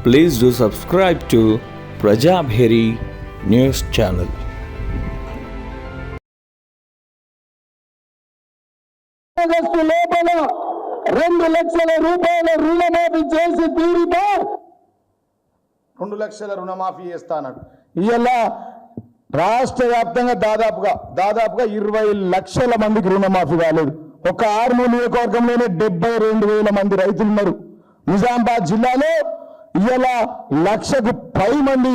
Please do subscribe to Prajabheri News Channel. లోపల 2 లక్షల రూపాయల రుణమాఫీ చేసి తీరితే 2 లక్షల రుణమాఫీ చేస్తానడు. ఇలా రాష్ట్ర వ్యాప్తంగా దాదాపుగా 20 లక్షల మందికి రుణమాఫీ కాలేదు. ఒక ఆర్మూర్ నియోజకవర్గంలోనే 72,000 మంది రైతులు ఉన్నారు. నిజామాబాద్ జిల్లాలో ఇలా 1,00,000కు పై మంది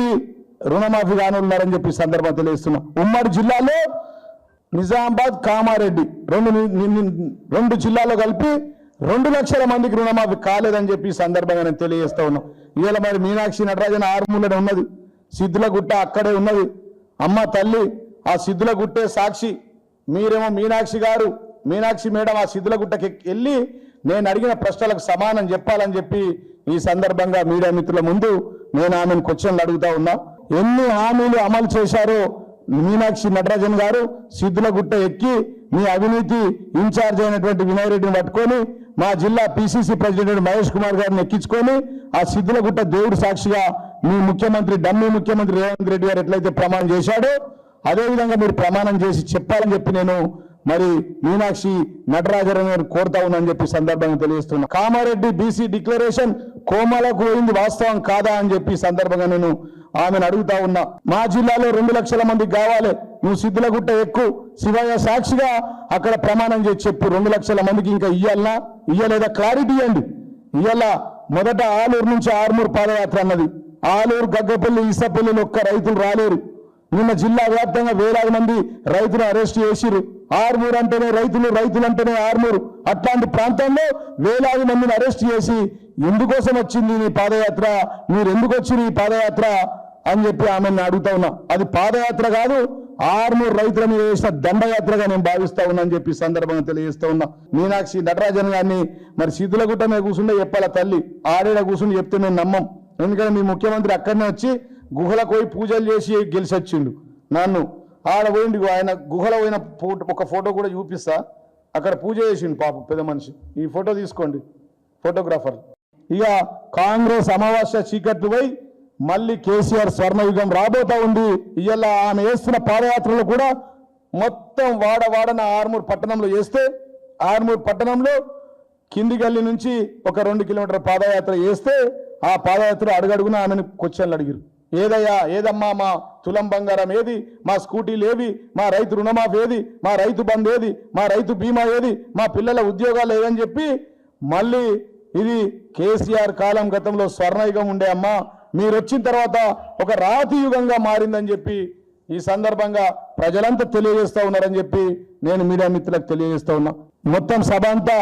రుణమాఫీ కానున్నారని చెప్పి సందర్భం తెలియజేస్తున్నా. ఉమ్మడి జిల్లాలో నిజామాబాద్, కామారెడ్డి రెండు జిల్లాలో కలిపి 2 లక్షల మందికి రుణమాఫీ కాలేదని చెప్పి సందర్భంగా నేను తెలియజేస్తా ఉన్నాం. ఇవాళ మరి మీనాక్షి నటరాజన్ ఆర్మూలనే ఉన్నది, సిద్ధులగుట్ట అక్కడే ఉన్నది. అమ్మ తల్లి ఆ సిద్ధులగుట్టే సాక్షి. మీరేమో మీనాక్షి మేడం ఆ సిద్ధులగుట్టకి వెళ్ళి నేను అడిగిన ప్రశ్నలకు సమానం చెప్పాలని చెప్పి ఈ సందర్భంగా మీడియా మిత్రుల ముందు నేను ఆమెను క్వశ్చన్లు అడుగుతా ఉన్నా. ఎన్ని హామీలు అమలు చేశారో మీనాక్షి నటరాజన్ గారు సిద్ధులగుట్ట ఎక్కి మీ అవినీతి ఇన్ఛార్జ్ అయినటువంటి వినయ్ రెడ్డిని పట్టుకొని మా జిల్లా పిసిసి ప్రెసిడెంట్ మహేష్ కుమార్ గారిని ఎక్కించుకొని ఆ సిద్ధులగుట్ట దేవుడు సాక్షిగా మీ డమ్మీ ముఖ్యమంత్రి రేవంత్ రెడ్డి గారు ఎట్లయితే ప్రమాణం చేశాడో అదేవిధంగా మీరు ప్రమాణం చేసి చెప్పాలని చెప్పి నేను మరి మీనాక్షి నటరాజన్ గారు కోరుతా ఉన్నానని చెప్పి సందర్భంగా తెలియజేస్తున్నా. కామారెడ్డి బీసీ డిక్లరేషన్ కోమలకు పోయింది వాస్తవం కాదా అని చెప్పి సందర్భంగా నేను ఆమెను అడుగుతా ఉన్నా. మా జిల్లాలో 2 లక్షల మందికి కావాలి, నువ్వు సిద్ధులగుట్ట ఎక్కువ శివయ్య సాక్షిగా అక్కడ ప్రమాణం చేసి చెప్పు 2 లక్షల మందికి ఇంకా ఇయ్యలేదా క్లారిటీ ఇవ్వండి. ఇయ్యాల మొదట ఆలూరు నుంచి ఆర్మూర్ పాదయాత్ర అన్నది. ఆలూరు, గగ్గపల్లి, ఈసపల్లిలో ఒక్క రైతులు రాలేరు. నిన్న జిల్లా వ్యాప్తంగా వేలాది మంది రైతులు అరెస్ట్ చేసిరు. ఆర్మూర్ అంటేనే రైతులు అంటేనే ఆర్మూర్. అట్లాంటి ప్రాంతంలో వేలాది మందిని అరెస్ట్ చేసి ఎందుకోసం వచ్చింది ఈ పాదయాత్ర, మీరు ఎందుకు వచ్చింది ఈ పాదయాత్ర అని చెప్పి ఆమెను అడుగుతా ఉన్నా. అది పాదయాత్ర కాదు, ఆర్మూర్ రైతుల మీద చేసిన దండయాత్రగా నేను భావిస్తా ఉన్నా అని చెప్పి సందర్భంగా తెలియజేస్తా ఉన్నా. మీనాక్షి నటరాజన్ గారిని మరి సిద్ధులగుట్ట మీద కూర్చుంటే చెప్పాల తల్లి, ఆడేడ కూర్చుని చెప్తే మేము నమ్మం. ఎందుకంటే మీ ముఖ్యమంత్రి అక్కడనే వచ్చి గుహలకు పోయి పూజలు చేసి గెలిచి వచ్చిండు. నన్ను ఆడ పోయిండు, ఆయన గుహలో పోయిన ఒక ఫోటో కూడా చూపిస్తా. అక్కడ పూజ చేసిండు పాపం పెద్ద మనిషి. ఈ ఫోటో తీసుకోండి ఫోటోగ్రాఫర్. ఇక కాంగ్రెస్ అమావాస్య చీకట్లు పోయి మళ్ళీ కేసీఆర్ స్వర్ణయుగం రాబోతా ఉంది. ఇవాళ ఆమె వేస్తున్న పాదయాత్రలు కూడా మొత్తం వాడన ఆర్మూర్ పట్టణంలో చేస్తే, ఆర్మూర్ పట్టణంలో కింది గల్లి నుంచి ఒక 2 కిలోమీటర్ల పాదయాత్ర చేస్తే ఆ పాదయాత్ర అడుగడుగున ఆమెను క్వశ్చన్లు అడిగారు. ఏదమ్మా మా తులం బంగారం ఏది, మా స్కూటీలు ఏవి, మా రైతు రుణమాఫీ ఏది, మా రైతు బంద్ ఏది, మా రైతు బీమా ఏది, మా పిల్లల ఉద్యోగాలు ఏవని చెప్పి మళ్ళీ ఇది కేసీఆర్ కాలం గతంలో స్వర్ణయుగం ఉండే అమ్మా, మీరు వచ్చిన తర్వాత ఒక రాతి యుగంగా మారిందని చెప్పి ఈ సందర్భంగా ప్రజలంతా తెలియజేస్తూ ఉన్నారని చెప్పి నేను మీడియా మిత్రులకు తెలియజేస్తూ ఉన్నా. మొత్తం సభ అంతా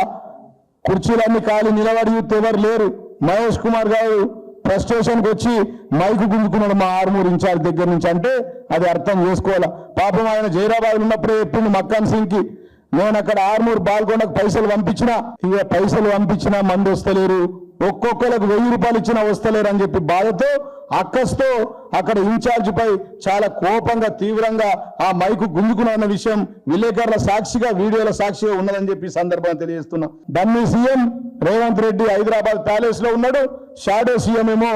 కుర్చీలన్నీ ఖాళీ, నిలబడి ఎవరు లేరు. మహేష్ కుమార్ గారు ఫ్రస్ట్రేషన్కి వచ్చి మైకు గుంజుకున్నాడు మా ఆర్మూర్ ఇన్ఛార్జ్ దగ్గర నుంచి. అంటే అది అర్థం చేసుకోవాలా. పాపం ఆయన జైరాబాద్ ఉన్నప్పుడే చెప్పింది మక్కాన్ సింగ్కి, నేను అక్కడ ఆర్మూర్ బాల్కొండకు పైసలు పంపించినా మంది వస్తలేరు, ఒక్కొక్కరికి 1000 రూపాయలు ఇచ్చినా వస్తలేరు అని చెప్పి బాధతో అక్కస్తో అక్కడ ఇన్ఛార్జ్ పై చాలా కోపంగా తీవ్రంగా ఆ మైకు గుంజుకున్న విషయం విలేకరుల సాక్షిగా వీడియోల సాక్షిగా ఉన్నదని చెప్పి సందర్భంగా తెలియజేస్తున్నా. Dummy CM Revanth Reddy Hyderabad palace లో ఉన్నాడు, షాడో సీఎం ఏమో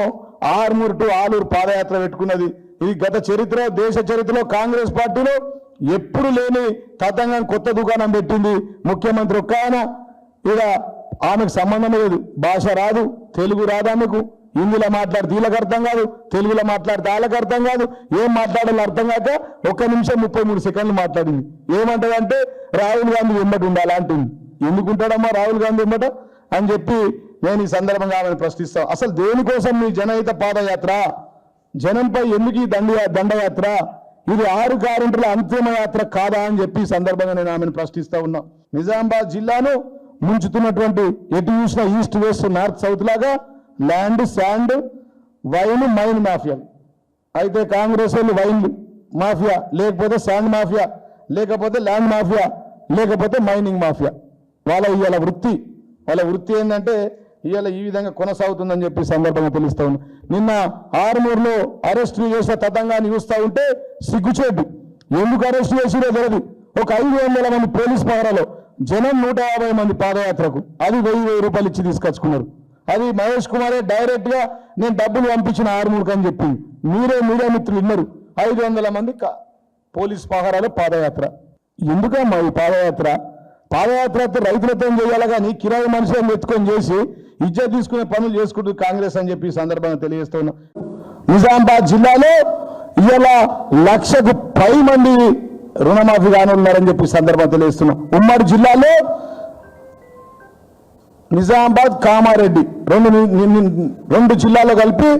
ఆర్మూర్ టు ఆలూరు పాదయాత్ర పెట్టుకున్నది. ఇది దేశ చరిత్రలో కాంగ్రెస్ పార్టీలో ఎప్పుడు లేని తతంగాన్ని కొత్త దుకాణం పెట్టింది ముఖ్యమంత్రి ఒక్క ఆయన. ఇక ఆమెకు సంబంధం లేదు, భాష రాదు, తెలుగు రాదు, ఆమెకు హిందీలో మాట్లాడితే వీళ్ళకి అర్థం కాదు, తెలుగులో మాట్లాడితే వాళ్ళకి అర్థం కాదు, ఏం మాట్లాడాలో అర్థం కాక 1 నిమిషం 33 సెకండ్లు మాట్లాడింది. ఏమంటదంటే రాహుల్ గాంధీ వెంబడి ఉండాలి అంటుంది. ఎందుకుంటాడమ్మా రాహుల్ గాంధీ వెంబట అని చెప్పి నేను ఈ సందర్భంగా ఆమెను ప్రశ్నిస్తాను. అసలు దేనికోసం మీ జనహిత పాదయాత్ర, జనంపై ఎందుకు ఈ దండయాత్ర, ఇది 6 గ్యారెంటీల అంతిమ యాత్ర కాదా అని చెప్పి సందర్భంగా నేను ఆమెను ప్రశ్నిస్తా ఉన్నా. నిజామాబాద్ జిల్లాను ముంచుతున్నటువంటి ఎటు చూసినా ఈస్ట్ వెస్ట్ నార్త్ సౌత్ లాగా ల్యాండ్, శాండ్, వైన్, మైన్ మాఫియాలు. అయితే కాంగ్రెస్ వాళ్ళు వైన్ మాఫియా, లేకపోతే శాండ్ మాఫియా, లేకపోతే ల్యాండ్ మాఫియా, లేకపోతే మైనింగ్ మాఫియా. వాళ్ళ వృత్తి ఏంటంటే ఇవాళ ఈ విధంగా కొనసాగుతుందని చెప్పి సందర్భంగా తెలుస్తా ఉన్నా. నిన్న ఆర్మూర్లో అరెస్టులు చేసిన తతంగాన్ని చూస్తూ ఉంటే సిగ్గుచేటు. ఎందుకు అరెస్ట్ చేసిరో తెలియదు. ఒక 500 మంది పోలీస్ పహరాలో జనం 150 మంది పాదయాత్రకు, అది 1000 రూపాయలు ఇచ్చి తీసుకొచ్చుకున్నారు. అది మహేష్ కుమారే డైరెక్ట్ గా నేను డబ్బులు పంపించిన ఆర్మూర్కి అని చెప్పింది. మీరే మీడియా మిత్రులు విన్నారు. 500 మంది పోలీస్ పహారాలు పాదయాత్ర. ఎందుకమ్మా ఈ పాదయాత్ర? పాదయాత్ర రైతులతో చేయాలి కానీ కిరాయి మనుషులను ఎత్తుకొని చేసి ఇజ్జత్ తీసుకునే పనులు చేసుకుంటూ కాంగ్రెస్ అని చెప్పి ఈ సందర్భంగా తెలియజేస్తున్నా. నిజామాబాద్ జిల్లాలో ఇవాళ 1,00,000కు పై మంది రుణమాఫీ కానున్నారని చెప్పి సందర్భంగా తెలియజేస్తున్నాం. ఉమ్మడి జిల్లాలో నిజామాబాద్ కామారెడ్డి రెండు జిల్లాలో కలిపి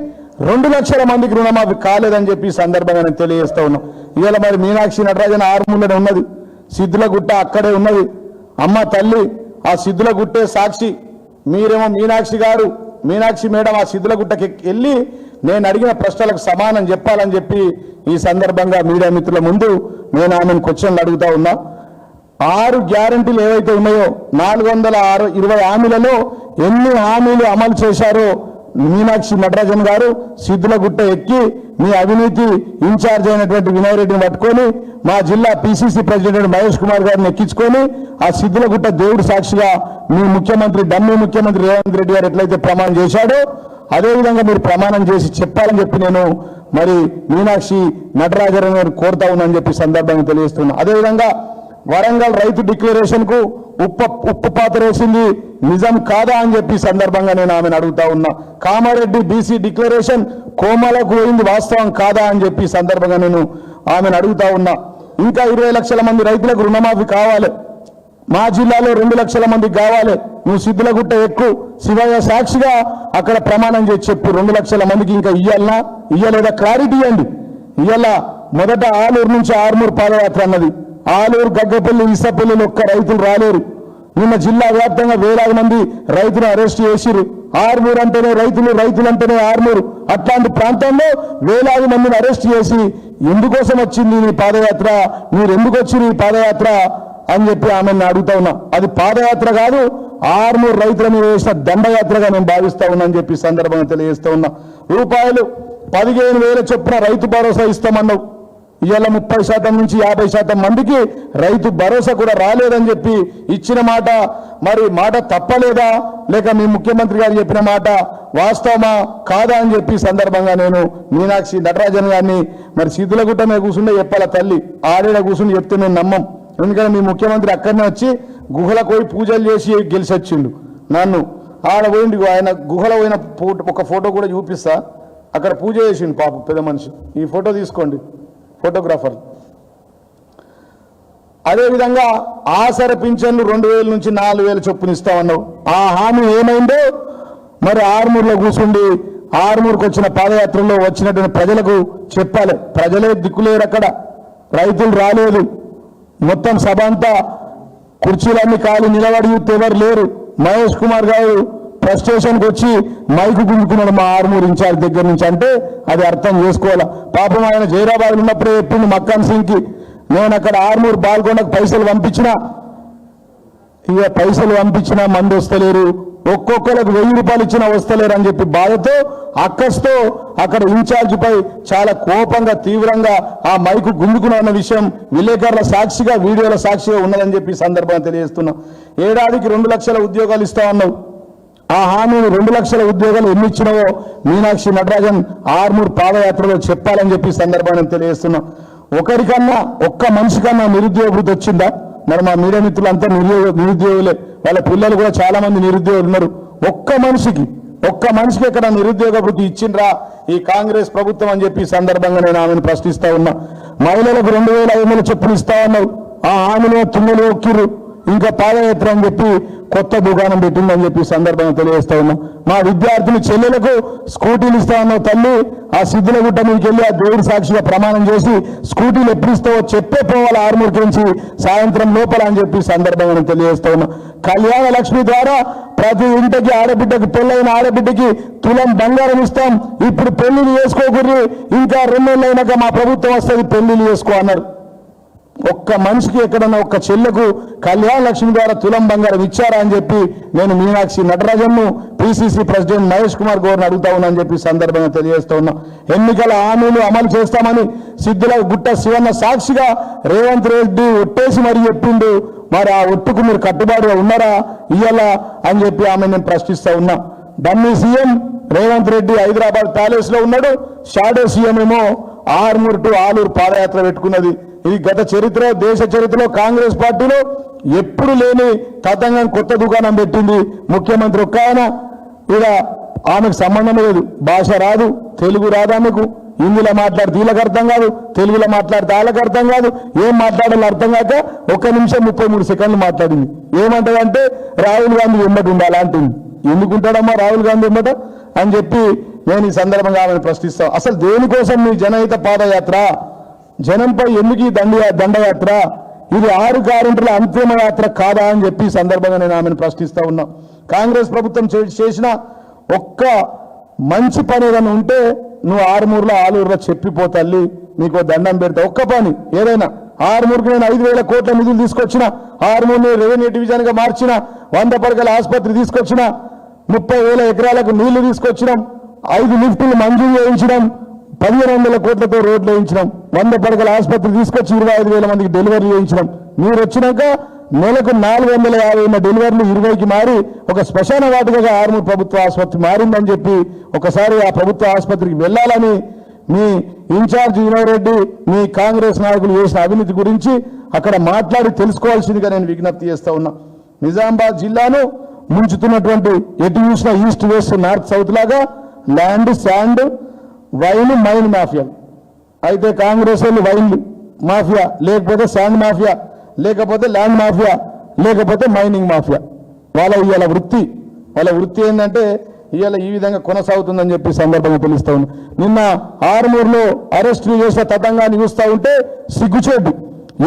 2,00,000 మందికి రుణమాఫీ కాలేదని చెప్పి సందర్భంగా నేను తెలియజేస్తా ఉన్నాం. ఇవాళ మరి మీనాక్షి నటరాజన్ ఆర్మూర్లోనే ఉన్నది, సిద్ధులగుట్ట అక్కడే ఉన్నది. అమ్మ తల్లి ఆ సిద్ధులగుట్టే సాక్షి. మీరేమో మీనాక్షి మేడం ఆ సిద్ధులగుట్టకి వెళ్ళి నేను అడిగిన ప్రశ్నలకు సమానం చెప్పాలని చెప్పి ఈ సందర్భంగా మీడియా మిత్రుల ముందు నేను ఆమెను క్వశ్చన్లు అడుగుతా ఉన్నా. 6 గ్యారంటీలు ఏవైతే ఉన్నాయో 420 హామీలలో ఎన్ని హామీలు అమలు చేశారో మీనాక్షి నటరాజన్ గారు సిద్ధులగుట్ట ఎక్కి మీ అవినీతి ఇన్ఛార్జ్ అయినటువంటి వినయ్ రెడ్డిని పట్టుకొని మా జిల్లా పిసిసి ప్రెసిడెంట్ మహేష్ కుమార్ గారిని ఎక్కించుకొని ఆ సిద్ధులగుట్ట దేవుడు సాక్షిగా మీ డమ్మీ ముఖ్యమంత్రి రేవంత్ రెడ్డి గారు ఎట్లయితే ప్రమాణం చేశాడో అదేవిధంగా మీరు ప్రమాణం చేసి చెప్పాలని చెప్పి నేను మరి మీనాక్షి నటరాజన్ గారు కోరుతా ఉన్నానని చెప్పి సందర్భంగా తెలియజేస్తున్నా. అదేవిధంగా వరంగల్ రైతు డిక్లరేషన్ కు ఉప్పు పాత్ర వేసింది నిజం కాదా అని చెప్పి సందర్భంగా నేను ఆమెను అడుగుతా ఉన్నా. కామారెడ్డి బీసీ డిక్లరేషన్ కోమలకు పోయింది వాస్తవం కాదా అని చెప్పి సందర్భంగా నేను ఆమెను అడుగుతా ఉన్నా. ఇంకా 20 లక్షల మంది రైతులకు రుణమాఫీ కావాలి, మా జిల్లాలో 2 లక్షల మందికి కావాలి. నువ్వు సిద్ధులగుట్ట ఎక్కువ శివయ్య సాక్షిగా అక్కడ ప్రమాణం చేసి చెప్పు 2 లక్షల మందికి ఇంకా ఇయ్యలేదా క్లారిటీ ఇవ్వండి. ఇయ్యాల మొదట ఆలూరు నుంచి ఆర్మూర్ పాదయాత్ర అన్నది. ఆలూరు, గగ్గపల్లి, ఇసపల్లిలో ఒక్క రైతులు రాలేరు. నిన్న జిల్లా వ్యాప్తంగా వేలాది మంది రైతులు అరెస్ట్ చేసిరు. ఆర్మూర్ అంటేనే రైతులు అంటేనే ఆర్మూర్. అట్లాంటి ప్రాంతంలో వేలాది మందిని అరెస్ట్ చేసి ఎందుకోసం వచ్చింది ఈ పాదయాత్ర, మీరు ఎందుకు వచ్చింది ఈ పాదయాత్ర అని చెప్పి ఆమెను అడుగుతా ఉన్నా. అది పాదయాత్ర కాదు, ఆర్మూర్ రైతుల మీద వేసిన దండయాత్రగా నేను భావిస్తా ఉన్నా అని చెప్పి సందర్భంగా తెలియజేస్తా ఉన్నా. రూపాయలు 15,000 చొప్పున రైతు భరోసా ఇస్తామన్నావు. ఇవాళ 30% నుంచి 50% మందికి రైతు భరోసా కూడా రాలేదని చెప్పి ఇచ్చిన మాట మరి మాట తప్పలేదా, లేక మీ ముఖ్యమంత్రి గారు చెప్పిన మాట వాస్తవమా కాదా అని చెప్పి సందర్భంగా నేను మీనాక్షి నటరాజన్ గారిని మరి సిద్ధులగుట్ట మీద కూర్చుంటే చెప్పాల తల్లి, ఆడేడ కూర్చుని చెప్తే మేము నమ్మం. ఎందుకంటే మీ ముఖ్యమంత్రి అక్కడనే వచ్చి గుహలకు పోయి పూజలు చేసి గెలిచి వచ్చిండు. నన్ను ఆడ పోయింది, ఆయన గుహలో పోయిన ఒక ఫోటో కూడా చూపిస్తా, అక్కడ పూజ చేసిండు పాప పెద్ద మనిషి. ఈ ఫోటో తీసుకోండి ఫోటోగ్రాఫర్. అదేవిధంగా ఆసర పింఛన్లు 2,000 నుంచి 4,000 చొప్పున ఇస్తామన్నావు. ఆ హామీ ఏమైందో మరి ఆర్మూర్లో కూర్చుండి ఆర్మూర్కి వచ్చిన పాదయాత్రలో వచ్చినటువంటి ప్రజలకు చెప్పాలి. ప్రజలే దిక్కులేరు, అక్కడ రైతులు రాలేదు. మొత్తం సభ అంతా కుర్చీలన్నీ ఖాళీ, నిలబడి ఎవరు లేరు. మహేష్ కుమార్ గారు ఫ్రస్ట్రేషన్కి వచ్చి మైకు గుంజుకున్నాడు మా ఆర్మూర్ ఇన్ఛార్జ్ దగ్గర నుంచి. అంటే అది అర్థం చేసుకోవాలా. పాపం ఆయన జైరాబాద్ ఉన్నప్పుడే చెప్పిండు మక్కాన్ సింగ్కి, నేను అక్కడ ఆర్మూర్ బాల్కొండకు పైసలు పంపించినా మంది వస్తలేరు, ఒక్కొక్కరికి 1000 రూపాయలు ఇచ్చినా వస్తలేరు అని చెప్పి బాధతో అక్కస్తో అక్కడ ఇన్ఛార్జ్ పై చాలా కోపంగా తీవ్రంగా ఆ మైకు గుంజుకున్న విషయం విలేకరుల సాక్షిగా వీడియోల సాక్షిగా ఉన్నదని చెప్పి సందర్భంగా తెలియజేస్తున్నాం. ఏడాదికి 2 లక్షల ఉద్యోగాలు ఇస్తామన్నావు. ఆ హామీని 2 లక్షల ఉద్యోగాలు ఎన్ని ఇచ్చినావో మీనాక్షి నటరాజన్ ఆర్మూర్ పాదయాత్రలో చెప్పాలని చెప్పి సందర్భాన్ని తెలియజేస్తున్నాం. ఒకరికన్నా ఒక్క మనిషికన్నా నిరుద్యోగ వృత్తి వచ్చిందా? మరి మా మీడియా మిత్రులంతా నిరుద్యోగులే, వాళ్ళ పిల్లలు కూడా చాలా మంది నిరుద్యోగులు ఉన్నారు. ఒక్క మనిషికి ఎక్కడ నిరుద్యోగ వృత్తి ఇచ్చిండ్రా ఈ కాంగ్రెస్ ప్రభుత్వం అని చెప్పి సందర్భంగా నేను ఆమెను ప్రశ్నిస్తా ఉన్నా. మహిళలకు 2,500 చొప్పులు ఇస్తా ఉన్నావు. ఆ హామీలో తుమ్మలు ఒక్కిరు. ఇంకా పాదయాత్ర అని చెప్పి కొత్త దుకాణం పెట్టిందని చెప్పి సందర్భంగా తెలియజేస్తా ఉన్నాం. మా విద్యార్థులు చెల్లెలకు స్కూటీలు ఇస్తా ఉన్నావు తల్లి. ఆ సిద్ధులగుట్ట మీదకి వెళ్ళి ఆ దేవుడి సాక్షిగా ప్రమాణం చేసి స్కూటీలు ఎప్పుడు ఇస్తావో చెప్పే పోవాలి ఆర్మూర్ నుంచి సాయంత్రం లోపల అని చెప్పి సందర్భంగా తెలియజేస్తా ఉన్నాం. కళ్యాణ లక్ష్మి ద్వారా ప్రతి ఇంటికి ఆడబిడ్డకి, పెళ్ళైన ఆడబిడ్డకి తులం బంగారం ఇస్తాం. ఇప్పుడు పెళ్లిళ్ళు చేసుకోకూడదు, ఇంకా 2 నెలలు అయినాక మా ప్రభుత్వం వస్తుంది పెళ్లిళ్ళు చేసుకో అన్నారు. ఒక్క మనిషికి ఎక్కడన్నా ఒక్క చెల్లెకు కళ్యాణ లక్ష్మి ద్వారా తులం బంగారం ఇచ్చారా అని చెప్పి నేను మీనాక్షి నటరాజన్ను పిసిసి ప్రెసిడెంట్ మహేష్ కుమార్ గౌడ్ని అడుగుతా ఉన్నా అని చెప్పి సందర్భంగా తెలియజేస్తా ఉన్నా. ఎన్నికల హామీలు అమలు చేస్తామని సిద్ధులగుట్ట శివన్న సాక్షిగా రేవంత్ రెడ్డి ఒట్టేసి మరి చెప్పిండు. మరి ఆ ఒట్టుకు మీరు కట్టుబాటుగా ఉన్నారా ఇయ్యాలా అని చెప్పి ఆమె నేను ప్రశ్నిస్తా ఉన్నా. Dummy CM Revanth Reddy Hyderabad palace లో ఉన్నాడు, షాడో సీఎం ఏమో ఆర్మూర్ టు ఆలూరు పాదయాత్ర పెట్టుకున్నది. ఇది గత చరిత్ర, దేశ చరిత్రలో కాంగ్రెస్ పార్టీలో ఎప్పుడు లేని తతంగం కొత్త దుకాణం పెట్టింది ముఖ్యమంత్రి ఒక్క ఆయన. ఇక ఆమెకు సంబంధం లేదు, భాష రాదు, తెలుగు రాదు, ఆమెకు హిందీలో మాట్లాడితే వీళ్ళకి అర్థం కాదు, తెలుగులో మాట్లాడితే వాళ్ళకి అర్థం కాదు, ఏం మాట్లాడాలో అర్థం కాక 1 నిమిషం 33 సెకండ్లు మాట్లాడింది. ఏమంటదంటే రాహుల్ గాంధీ వెంబడి ఉండాలి అంటుంది. ఎందుకుంటాడమ్మా రాహుల్ గాంధీ వెంబట అని చెప్పి నేను ఈ సందర్భంగా ఆమెను ప్రశ్నిస్తాను. అసలు దేనికోసం మీ జనహిత పాదయాత్ర, జనంపై ఎందుకు ఈ దండయాత్ర, ఇది 6 గ్యారెంటీల అంతిమ యాత్ర కాదా అని చెప్పి ఈ సందర్భంగా నేను ఆమెను ప్రశ్నిస్తా ఉన్నా. కాంగ్రెస్ ప్రభుత్వం చేసిన ఒక్క మంచి పని ఏదైనా ఉంటే నువ్వు ఆరుమూరులో ఆలూరులో చెప్పిపోతల్లి, నీకు దండం పెడతా. ఒక్క పని ఏదైనా ఆరుమూరుకి నేను 5,000 కోట్ల నిధులు తీసుకొచ్చిన, ఆరుమూరుని రెవెన్యూ డివిజన్ గా మార్చిన, 100 పడకల ఆసుపత్రి తీసుకొచ్చిన, 30,000 ఎకరాలకు నీళ్లు తీసుకొచ్చినాం, 5 లిఫ్టులు మంజూరు చేయించడం, 1,500 కోట్లతో రోడ్లు వేయించడం, 100 పడకల ఆసుపత్రి తీసుకొచ్చి 25,000 మందికి డెలివరీ చేయించడం. మీరు వచ్చినాక నెలకు 450 డెలివరీలు 20కి మారి ఒక శ్మశాన వాటికగా ఆర్మూర్ ప్రభుత్వ ఆసుపత్రి మారిందని చెప్పి ఒకసారి ఆ ప్రభుత్వ ఆసుపత్రికి వెళ్ళాలని మీ ఇన్ఛార్జ్ వినోరెడ్డి, మీ కాంగ్రెస్ నాయకులు చేసిన అవినీతి గురించి అక్కడ మాట్లాడి తెలుసుకోవాల్సిందిగా నేను విజ్ఞప్తి చేస్తా ఉన్నా. నిజామాబాద్ జిల్లాను ముంచుతున్నటువంటి ఎటు చూసిన ఈస్ట్ వెస్ట్ నార్త్ సౌత్ లాగా land, sand, wine, mine mafia. అయితే కాంగ్రెస్ వాళ్ళు వైన్ మాఫియా, లేకపోతే శాండ్ మాఫియా, లేకపోతే ల్యాండ్ మాఫియా, లేకపోతే మైనింగ్ మాఫియా. వాళ్ళ వృత్తి ఏంటంటే ఇవాళ ఈ విధంగా కొనసాగుతుందని చెప్పి సందర్భంగా తెలుస్తా ఉంది. నిన్న ఆరుమూరులో అరెస్టు చేసిన తతంగాన్ని చూస్తూ ఉంటే సిగ్గుచేటు.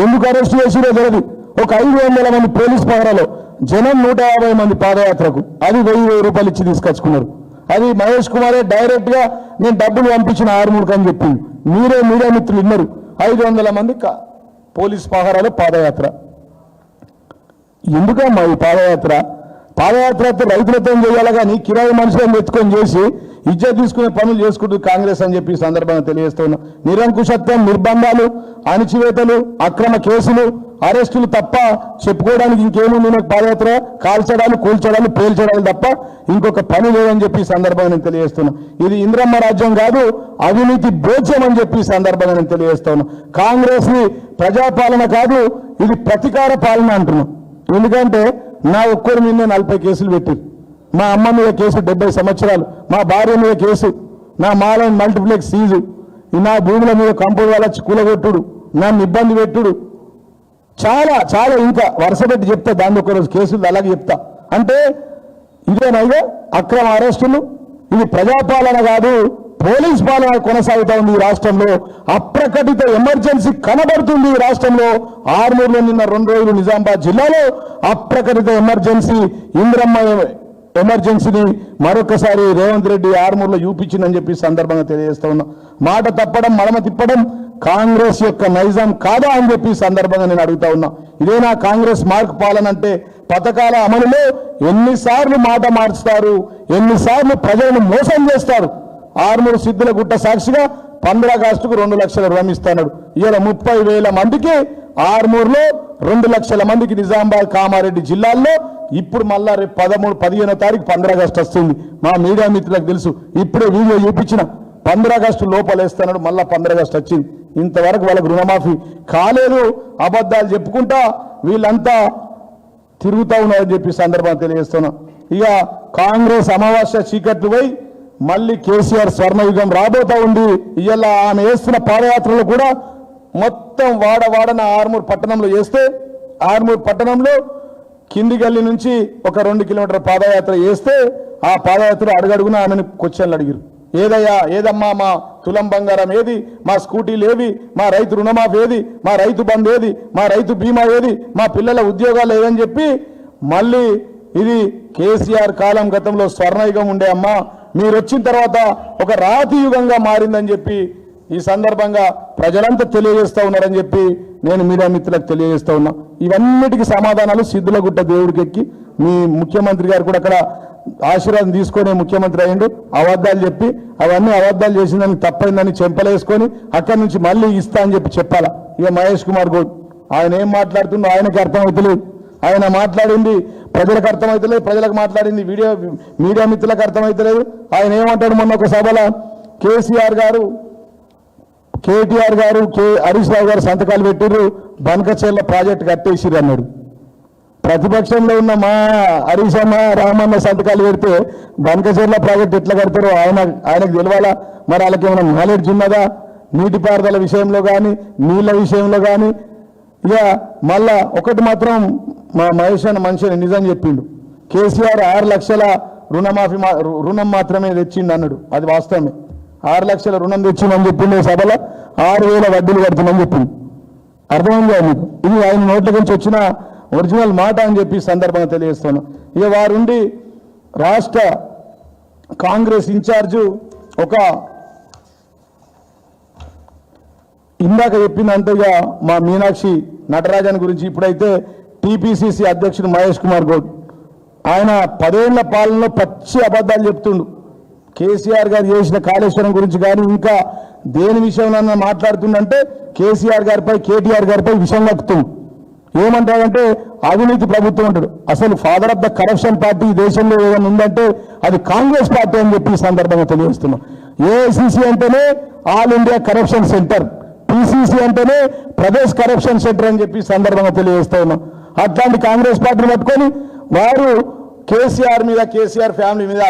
ఎందుకు అరెస్టు చేసిరో తెలియదు. ఒక 500 మంది పోలీస్ పహరాలో జనం 150 మంది పాదయాత్రకు, అది 1,000 రూపాయలు ఇచ్చి తీసుకొచ్చుకున్నారు. అది మహేష్ కుమారే డైరెక్ట్ గా నేను డబ్బులు పంపించిన ఆరుమూరుకు అని చెప్పింది. మీరే మీడియా మిత్రులు విన్నారు. 500 మంది పోలీస్ పహరాలో పాదయాత్ర. ఎందుకమ్మా ఈ పాదయాత్ర రైతులతో చేయాలి కానీ కిరాయి మనుషులను ఎత్తుకొని చేసి ఇజ్జత్ తీసుకునే పనులు చేసుకుంటూ కాంగ్రెస్ అని చెప్పి సందర్భంగా తెలియజేస్తున్నా. నిరంకుశత్వం, నిర్బంధాలు, అణచివేతలు, అక్రమ కేసులు, అరెస్టులు తప్ప చెప్పుకోవడానికి ఇంకేముంది? నాకు పాదయాత్ర కాల్చడాలు, కూల్చడాలు, పేల్చడాలు తప్ప ఇంకొక పని లేదని చెప్పి సందర్భంగా నేను తెలియజేస్తున్నా. ఇది ఇంద్రమ్మ రాజ్యం కాదు, అవినీతి భోజ్యం అని చెప్పి సందర్భంగా నేను తెలియజేస్తున్నా. కాంగ్రెస్ ని ప్రజాపాలన కాదు, ఇది ప్రతీకార పాలన అంటున్నాం. ఎందుకంటే నా ఒక్కరి మీద 40 కేసులు పెట్టారు. మా అమ్మ మీద కేసు 70 సంవత్సరాలు, మా భార్య మీద కేసు, నా మాలైన మల్టీప్లెక్స్ సీజు, నా భూముల మీద కంపౌండ్ వాళ్ళ కూలగొట్టుడు, నన్ను ఇబ్బంది పెట్టుడు, చాలా చాలా ఇంకా వరుస పెట్టి చెప్తా. దాన్ని ఒకరోజు కేసులు అలాగే చెప్తా. అంటే ఇదేనైనా అక్రమ అరెస్టులు, ఇది ప్రజాపాలన కాదు, పోలీస్ పాలన కొనసాగుతా ఉంది ఈ రాష్ట్రంలో. అప్రకటిత ఎమర్జెన్సీ కనబడుతుంది ఈ రాష్ట్రంలో. ఆర్మూర్లో నిన్న 2 రోజులు నిజామాబాద్ జిల్లాలో అప్రకటిత ఎమర్జెన్సీ, ఇంద్రమ్మ ఎమర్జెన్సీని మరొకసారి రేవంత్ రెడ్డి ఆర్మూర్లో చూపించిందని చెప్పి సందర్భంగా తెలియజేస్తా ఉన్నా. మాట తప్పడం, మడమ తిప్పడం కాంగ్రెస్ యొక్క నైజం కాదా అని చెప్పి సందర్భంగా నేను అడుగుతా ఉన్నా. ఇదేనా కాంగ్రెస్ మార్క్ పాలన అంటే? పథకాల అమలులో ఎన్నిసార్లు మాట మార్చుతారు, ఎన్నిసార్లు ప్రజలను మోసం చేస్తారు. ఆర్మూరు సిద్ధుల గుట్ట సాక్షిగా 15 ఆగస్టుకు 2 లక్షల రుణం ఇస్తాడు. ఇలా 30,000 మందికి ఆర్మూరులో, 2 లక్షల మందికి నిజామాబాద్, కామారెడ్డి జిల్లాల్లో. ఇప్పుడు మళ్ళా రేపు 15వ తారీఖు 15 ఆగస్టు వస్తుంది. మా మీడియా మిత్రులకు తెలుసు. ఇప్పుడే వీడియో చూపించిన 15 ఆగస్టు లోపలేస్తాడు. మళ్ళా 15 ఆగస్టు వచ్చింది. ఇంతవరకు వాళ్ళకు రుణమాఫీ కాలేదు. అబద్ధాలు చెప్పుకుంటా వీళ్ళంతా తిరుగుతా ఉన్నారని చెప్పి సందర్భంగా తెలియజేస్తున్నా. ఇక కాంగ్రెస్ అమావాస్య చీకట్లు పోయి మళ్ళీ కేసీఆర్ స్వర్ణయుగం రాబోతా ఉంది. ఇవాళ ఆమె వేస్తున్న పాదయాత్రలు కూడా మొత్తం వాడవాడన ఆర్మూర్ పట్టణంలో చేస్తే, ఆర్మూర్ పట్టణంలో కింది గల్లి నుంచి ఒక 2 కిలోమీటర్ల పాదయాత్ర చేస్తే ఆ పాదయాత్ర అడుగడుగున ఆమెను క్వశ్చన్లు అడిగారు. ఏదమ్మా మా తులం బంగారం ఏది, మా స్కూటీలు ఏవి, మా రైతు రుణమాఫీ ఏది, మా రైతు బంధు ఏది, మా రైతు బీమా ఏది, మా పిల్లల ఉద్యోగాలు ఏదని చెప్పి మళ్ళీ ఇది కేసీఆర్ కాలం గతంలో స్వర్ణయుగం ఉండే అమ్మా, మీరు వచ్చిన తర్వాత ఒక రాతి యుగంగా మారిందని చెప్పి ఈ సందర్భంగా ప్రజలంతా తెలియజేస్తా ఉన్నారని చెప్పి నేను మీడియా మిత్రులకు తెలియజేస్తా ఉన్నా. ఇవన్నిటికీ సమాధానాలు సిద్ధులగుట్ట దేవుడికి ఎక్కి మీ ముఖ్యమంత్రి గారు కూడా అక్కడ ఆశీర్వాదం తీసుకొని ముఖ్యమంత్రి అయ్యిండు. అబద్ధాలు చెప్పి అవన్నీ అబద్ధాలు చేసిందని, తప్పైందని చెంపలేసుకొని అక్కడి నుంచి మళ్ళీ ఇస్తా అని చెప్పి చెప్పాలా. ఇక మహేష్ కుమార్ గౌడ్ ఆయన ఏం మాట్లాడుతుండో ఆయనకి అర్థమవుతలేదు. ఆయన మాట్లాడింది ప్రజలకు అర్థమవుతలేదు, ప్రజలకు మాట్లాడింది మీడియా మిత్రులకు అర్థమవుతలేదు. ఆయన ఏమంటాడు, మొన్న ఒక సభలో కేటీఆర్ గారు హరీష్ రావు గారు సంతకాలు పెట్టిర్రు, బనకచెర్ల ప్రాజెక్టు కట్టేసిర్రు అన్నాడు. ప్రతిపక్షంలో ఉన్న మా హరీష్ అన్న రామన్న సంతకాలు పెడితే బనకచెర్ల ప్రాజెక్టు ఎట్లా కడతారో ఆయనకు తెలియాలా? మరి వాళ్ళకి ఏమైనా నాలెడ్జ్ ఉన్నదా? నీటిపారుదల విషయంలో కానీ నీళ్ళ విషయంలో కానీ. ఇక మళ్ళా ఒకటి మాత్రం మా మహేష్ అన్న మనిషిని నిజం చెప్పిండు, కేసీఆర్ 6 లక్షల రుణం మాత్రమే తెచ్చిండు అన్నాడు. అది వాస్తవమే, 6 లక్షల రుణం తెచ్చిందని చెప్పిండు సభలో, 6,000 వడ్డీలు కడుతుందని చెప్పింది. అర్థమైందా మీకు? ఇది ఆయన నోట్ల నుంచి వచ్చిన ఒరిజినల్ మాట అని చెప్పి సందర్భంగా తెలియజేస్తున్నాను. ఇక వారుండి రాష్ట్ర కాంగ్రెస్ ఇన్ఛార్జు ఒక ఇందాక చెప్పిందంతగా మా మీనాక్షి నటరాజన్ గురించి. ఇప్పుడైతే టీపీసీసీ అధ్యక్షుడు మహేష్ కుమార్ గౌడ్ ఆయన 10 ఏళ్ల పాలనలో పచ్చి అబద్ధాలు చెప్తుండు. కేసీఆర్ గారు చేసిన కాళేశ్వరం గురించి కానీ ఇంకా దేని విషయంలో మాట్లాడుతుండంటే కేసీఆర్ గారిపై కేటీఆర్ గారిపై విషయం వక్తుంది. ఏమంటాడంటే అవినీతి ప్రభుత్వం అంటాడు. అసలు father of the corruption party ఈ దేశంలో ఏదైనా ఉందంటే అది కాంగ్రెస్ పార్టీ అని చెప్పి ఈ సందర్భంగా తెలియజేస్తున్నాం. ఏఐసిసి అంటేనే all India corruption centre, PCC అంటేనే ప్రదేశ్ కరప్షన్ సెంటర్ అని చెప్పి సందర్భంగా తెలియజేస్తా ఉన్నాం. అట్లాంటి కాంగ్రెస్ పార్టీని పట్టుకొని వారు కేసీఆర్ మీద, కేసీఆర్ ఫ్యామిలీ మీద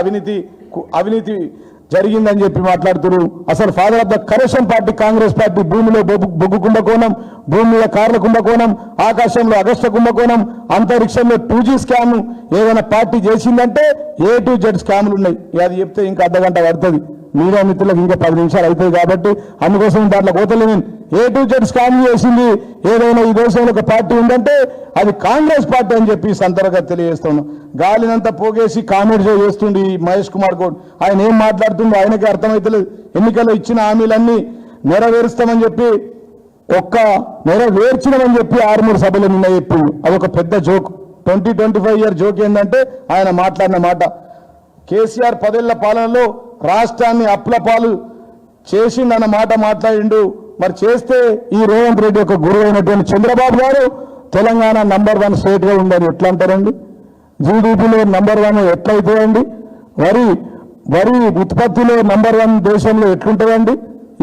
అవినీతి జరిగిందని చెప్పి మాట్లాడుతున్నారు. అసలు father of the corruption party Congress party. భూమిలో బొగ్గు కుంభకోణం, భూమి మీద కార్ల కుంభకోణం, ఆకాశంలో అగస్ట కుంభకోణం, అంతరిక్షంలో 2G స్కామ్ ఏదైనా పార్టీ చేసిందంటే A to Z స్కాములు ఉన్నాయి. అది చెప్తే ఇంకా అర్ధగంట పడుతుంది, మీడియా మిత్రులకు ఇంకా 10 నిమిషాలు అవుతుంది కాబట్టి అందుకోసం దాంట్లో కోతలేని A to Z స్కామ్ చేసింది ఏదైనా ఈ దేశంలో ఒక పార్టీ ఉందంటే అది కాంగ్రెస్ పార్టీ అని చెప్పి సందర్భంగా తెలియజేస్తున్నాం. గాలినంతా పోగేసి కామెంట్ చేస్తుండి మహేష్ కుమార్ గౌడ్. ఆయన ఏం మాట్లాడుతుండో ఆయనకే అర్థమవుతలేదు. ఎన్నికల్లో ఇచ్చిన హామీలన్నీ నెరవేరుస్తామని చెప్పి నెరవేర్చినమని చెప్పి 6-3 సభలు నిన్న చెప్పింది. అదొక పెద్ద జోక్. 20-25 ఇయర్ జోక్ ఏంటంటే ఆయన మాట్లాడిన మాట, కేసీఆర్ 10 ఏళ్ల పాలనలో రాష్ట్రాన్ని అప్లపాలు చేసిండన్న మాట మాట్లాడిండు. మరి చేస్తే ఈ రేవంత్ రెడ్డి యొక్క గురువు అయినటువంటి చంద్రబాబు గారు తెలంగాణ నంబర్ 1 స్టేట్గా ఉందని ఎట్లా అంటారండి? జీడీపీలో నంబర్ 1 ఎట్లయితాయండి? వరి ఉత్పత్తిలో నంబర్ 1 దేశంలో ఎట్లుంటుందండి?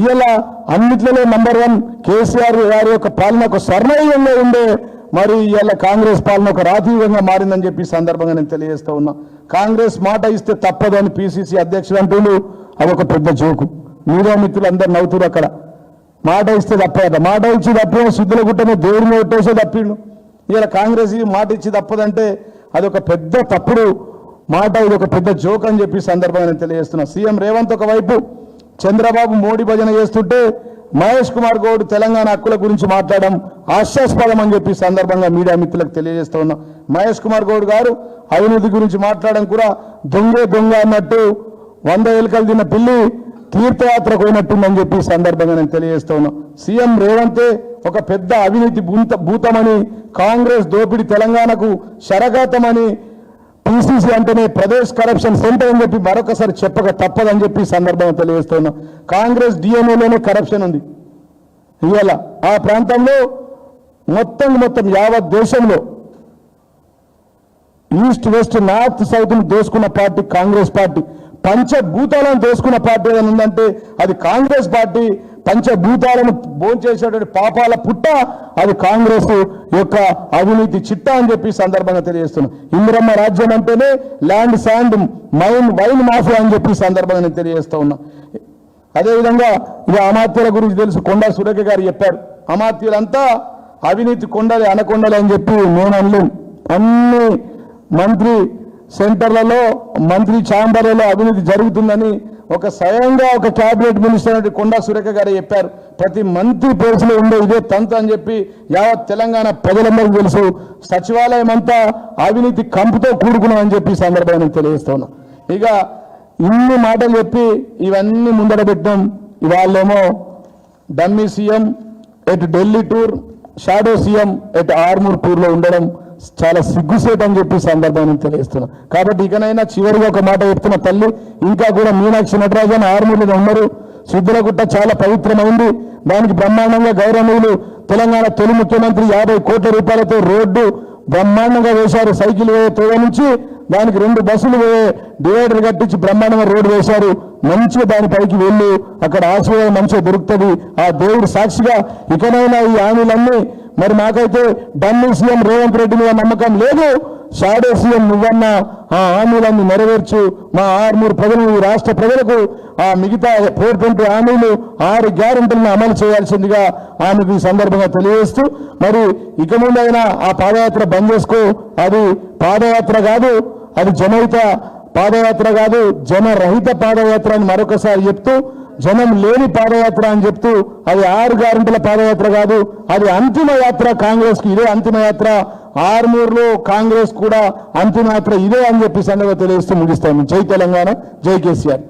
ఇలా అన్నిట్లలో నంబర్ 1 కేసీఆర్ గారి యొక్క పాలన ఒక స్వర్ణయుగంలో ఉండే, మరి ఇలా కాంగ్రెస్ పాలన ఒక రాతీయుగంగా మారిందని చెప్పి సందర్భంగా నేను తెలియజేస్తా ఉన్నా. కాంగ్రెస్ మాట ఇస్తే తప్పదని పిసిసి అధ్యక్షుడు అంటుండు. అదొక పెద్ద జోకు. మీడియా మిత్రులు అందరు నవ్వుతున్నారు. అక్కడ మాట ఇస్తే తప్పదట, మాట ఇచ్చి తప్పిన సిద్ధుల గుట్టనే దేవుడిని కొట్టేసే తప్పిండు. ఇలా కాంగ్రెస్ మాట ఇచ్చి తప్పదంటే అదొక పెద్ద తప్పుడు మాట, ఇది ఒక పెద్ద జోక్ అని చెప్పి సందర్భంగా నేను తెలియజేస్తున్నా. సీఎం రేవంత్ ఒకవైపు చంద్రబాబు మోడీ భజన చేస్తుంటే మహేష్ కుమార్ గౌడ్ తెలంగాణ హక్కుల గురించి మాట్లాడడం హాస్యాస్పదం అని చెప్పి సందర్భంగా మీడియా మిత్రులకు తెలియజేస్తూ ఉన్నాం. మహేష్ కుమార్ గౌడ్ గారు అవినీతి గురించి మాట్లాడడం కూడా దొంగ అన్నట్టు 100 ఎలుకలు తిన్న పిల్లి తీర్థయాత్రకు పోయినట్టుందని చెప్పి సందర్భంగా నేను తెలియజేస్తా ఉన్నా. సీఎం రేవంతే ఒక పెద్ద అవినీతి భూతమని, కాంగ్రెస్ దోపిడి తెలంగాణకు శరఘాతమని, పిసిసి అంటేనే ప్రదేశ్ కరప్షన్ సెంటర్ అని చెప్పి మరొకసారి చెప్పక తప్పదని చెప్పి సందర్భంగా తెలియజేస్తా ఉన్నా. కాంగ్రెస్ డిఎన్ఏలోనే కరప్షన్ ఉంది. ఇవాళ ఆ ప్రాంతంలో మొత్తం యావత్ దేశంలో ఈస్ట్ వెస్ట్ నార్త్ సౌత్ ను దోసుకున్న పార్టీ కాంగ్రెస్ పార్టీ. పంచభూతాలను దోసుకున్న పార్టీ ఏదైనా ఉందంటే అది కాంగ్రెస్ పార్టీ. పంచభూతాలను భోంచేసేటువంటి పాపాల పుట్ట అది కాంగ్రెస్ యొక్క అవినీతి చిట్టా అని చెప్పి సందర్భంగా తెలియజేస్తున్నాం. ఇందిరమ్మ రాజ్యం అంటేనే ల్యాండ్ శాండ్ వైన్ మాఫియా అని చెప్పి సందర్భంగా నేను తెలియజేస్తా ఉన్నా. అదేవిధంగా ఇక అమాత్యుల గురించి తెలుసు, కొండా సురేఖ గారు చెప్పారు. అమాత్యులంతా అవినీతి కొండలే అనకొండలే అని చెప్పి నేను అనలేను. అన్ని మంత్రి సెంటర్లలో, మంత్రి ఛాంబర్లలో అవినీతి జరుగుతుందని స్వయంగా ఒక క్యాబినెట్ మినిస్టర్ కొండా సురేఖ గారు చెప్పారు. ప్రతి మంత్రి పేరులో ఉండే ఇదే తంతు అని చెప్పి యావత్ తెలంగాణ ప్రజలందరికీ తెలుసు. సచివాలయం అంతా అవినీతి కంపుతో కూడుకున్నామని చెప్పి సందర్భంగా తెలియజేస్తా ఉన్నాం. ఇక ఇన్ని మాటలు చెప్పి ఇవన్నీ ముందర పెట్టాం. ఇవాళేమో డమ్మీ సీఎం ఎటు ఢిల్లీ టూర్, షాడో సీఎం ఎటు ఆర్మూర్ టూర్లో ఉండడం చాలా సిగ్గుసేట్ అని చెప్పి సందర్భాన్ని తెలియజేస్తున్నాం. కాబట్టి ఇకనైనా చివరిగా ఒక మాట చెప్తున్న తల్లి, ఇంకా కూడా మీనాక్షి నటరాజన్ ఆర్మూర్లో ఉన్నారు. సిద్ధులగుట్ట చాలా పవిత్రమైంది. దానికి బ్రహ్మాండంగా గౌరవనీయులు తెలంగాణ తొలి ముఖ్యమంత్రి 50 కోట్ల రూపాయలతో రోడ్డు బ్రహ్మాండంగా వేశారు. సైకిల్ పోయే తోవ నుంచి దానికి 2 బస్సులు పోయే డివైడర్ కట్టించి బ్రహ్మాండంగా రోడ్డు వేశారు. మంచిగా దానిపైకి వెళ్ళి అక్కడ ఆశీర్వాదం మంచిగా దొరుకుతుంది. ఆ దేవుడు సాక్షిగా ఇకనైనా ఈ హామీలన్నీ మరి మాకైతే డమ్మి సీఎం రేవంత్ రెడ్డి మీద నమ్మకం లేదు. షాడో సీఎం నువ్వన్నా ఆ హామీలన్నీ నెరవేర్చు. మా ఆర్మూరు ప్రజలు, ఈ రాష్ట్ర ప్రజలకు ఆ మిగతా 420 హామీలు 6 గ్యారెంటీలను అమలు చేయాల్సిందిగా ఆమెకు ఈ సందర్భంగా తెలియజేస్తూ, మరి ఇక ముందైనా ఆ పాదయాత్ర బంద్ చేసుకో. అది పాదయాత్ర కాదు, అది జనహిత పాదయాత్ర కాదు, జనరహిత పాదయాత్ర అని మరొకసారి చెప్తూ, జనం లేని పాదయాత్ర అని చెప్తూ, అది 6 గ్యారెంటీల పాదయాత్ర కాదు, అది అంతిమ యాత్ర. కాంగ్రెస్ కి ఇదే అంతిమ యాత్ర. ఆర్మూరులో కాంగ్రెస్ కూడా అంతిమ యాత్ర ఇదే అని చెప్పి సందర్భంగా తెలియజేస్తూ ముగిస్తాము. జై తెలంగాణ, జై కేసీఆర్.